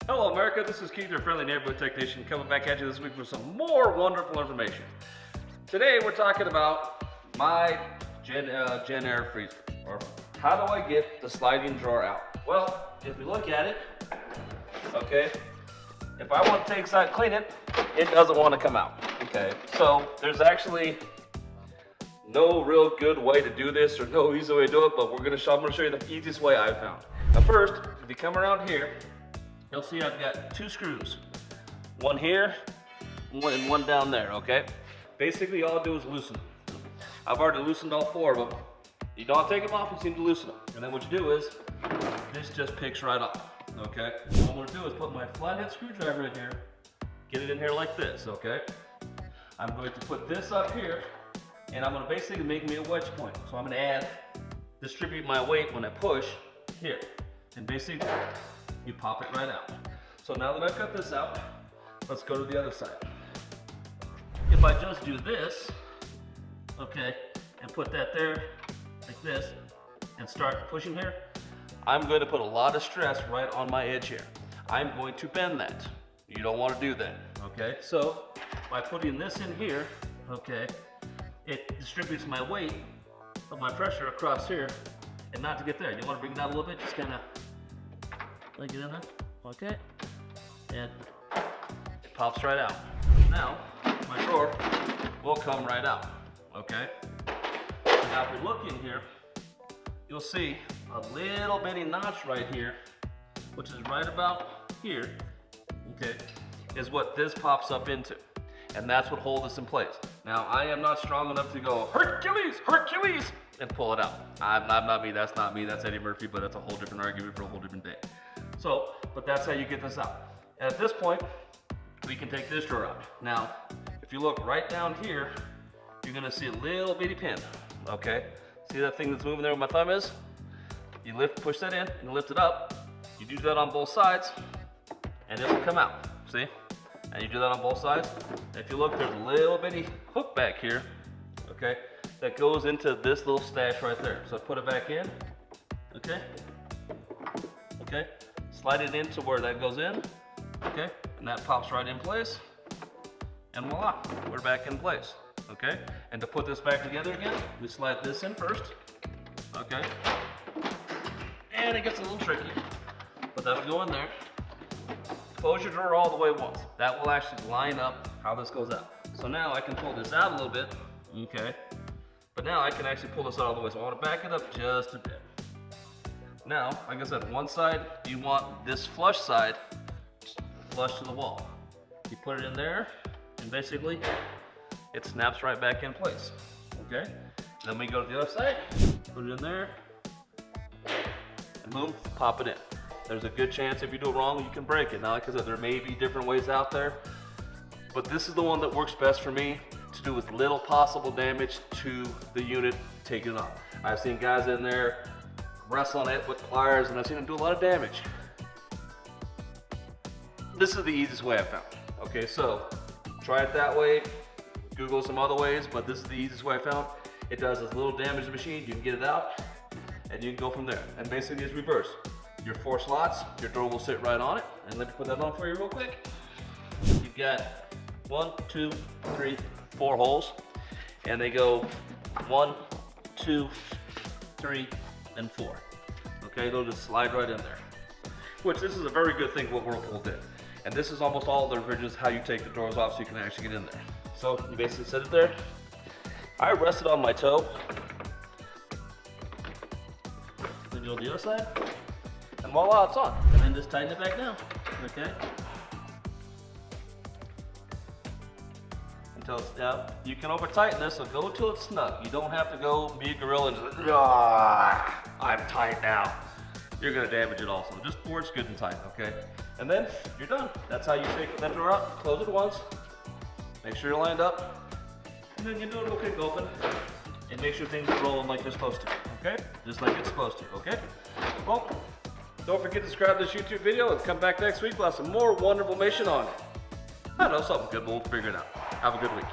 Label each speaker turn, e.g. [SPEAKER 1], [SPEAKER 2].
[SPEAKER 1] Hello America, this is Keith, your friendly neighborhood technician, coming back at you this week with some more wonderful information. Today we're talking about my Gen Air freezer, or how do I get the sliding drawer out? Well, if we look at it, okay, if I want to take inside and clean it, it doesn't want to come out, okay? So there's actually no real good way to do this, or no easy way to do it, but I'm gonna show you the easiest way I found. Now first, if you come around here, you'll see I've got two screws. One here, and one down there, okay? Basically all I do is loosen them. I've already loosened all four of them. You don't take them off, you seem to loosen them. And then what you do is, this just picks right off, okay? What I'm gonna do is put my flathead screwdriver in here, get it in here like this, okay? I'm going to put this up here, and I'm gonna basically make me a wedge point. So I'm gonna distribute my weight when I push here. And basically, you pop it right out. So now that I've got this out, let's go to the other side. If I just do this, okay, and put that there, like this, and start pushing here, I'm going to put a lot of stress right on my edge here. I'm going to bend that. You don't want to do that, okay? So by putting this in here, okay, it distributes my weight of my pressure across here, and not to get there. You want to bring it down a little bit, just kind of like it in there, okay? And it pops right out. Now, my drawer will come right out, okay? Now if we look in here, you'll see a little bitty notch right here, which is right about here, okay, is what this pops up into. And that's what holds this in place. Now, I am not strong enough to go, Hercules, Hercules, and pull it out. I'm not me, that's Eddie Murphy, but that's a whole different argument for a whole different day. So, but that's how you get this out. And at this point, we can take this drawer out. Now, if you look right down here, you're gonna see a little bitty pin, okay? See that thing that's moving there where my thumb is? You push that in, and lift it up. You do that on both sides, and it will come out, see? And you do that on both sides. If you look, there's a little bitty hook back here, okay? That goes into this little stash right there. So put it back in, okay? Okay? Slide it into where that goes in, okay? And that pops right in place. And voila, we're back in place, okay? And to put this back together again, we slide this in first, okay? And it gets a little tricky, but that'll go in there. Close your drawer all the way once. That will actually line up how this goes out. So now I can pull this out a little bit, okay? But now I can actually pull this out all the way. So I want to back it up just a bit. Now, like I said, one side, you want this flush side flush to the wall. You put it in there, and basically, it snaps right back in place, okay? Then we go to the other side, put it in there, and boom, pop it in. There's a good chance if you do it wrong, you can break it. Now, like I said, there may be different ways out there, but this is the one that works best for me to do with little possible damage to the unit taking it off. I've seen guys in there wrestle on it with pliers, and I've seen them do a lot of damage. This is the easiest way I found. Okay, so try it that way, Google some other ways, but this is the easiest way I found. It does this little damage to the machine, you can get it out, and you can go from there. And basically it's reverse. Your 4 slots, your door will sit right on it. And let me put that on for you real quick. You've got 1, 2, 3, 4 holes, and they go 1, 2, 3, and 4. Okay, they'll just slide right in there. Which this is a very good thing what Whirlpool did. And this is almost all the refrigerators, how you take the doors off so you can actually get in there. So you basically set it there. I rest it on my toe. Then go to the other side. And voila, it's on. And then just tighten it back down, okay? Until it's down. You can over tighten this, so go till it's snug. You don't have to go be a gorilla and just, I'm tight now. You're gonna damage it also. Just pour it's good and tight, okay? And then you're done. That's how you take that drawer out, close it once, make sure you're lined up, and then you do it will kick open, and make sure things are rolling like they're supposed to, okay? Just like it's supposed to, okay? Well, don't forget to subscribe to this YouTube video and come back next week. We'll have some more wonderful information on it. I don't know, something good, but we'll figure it out. Have a good week.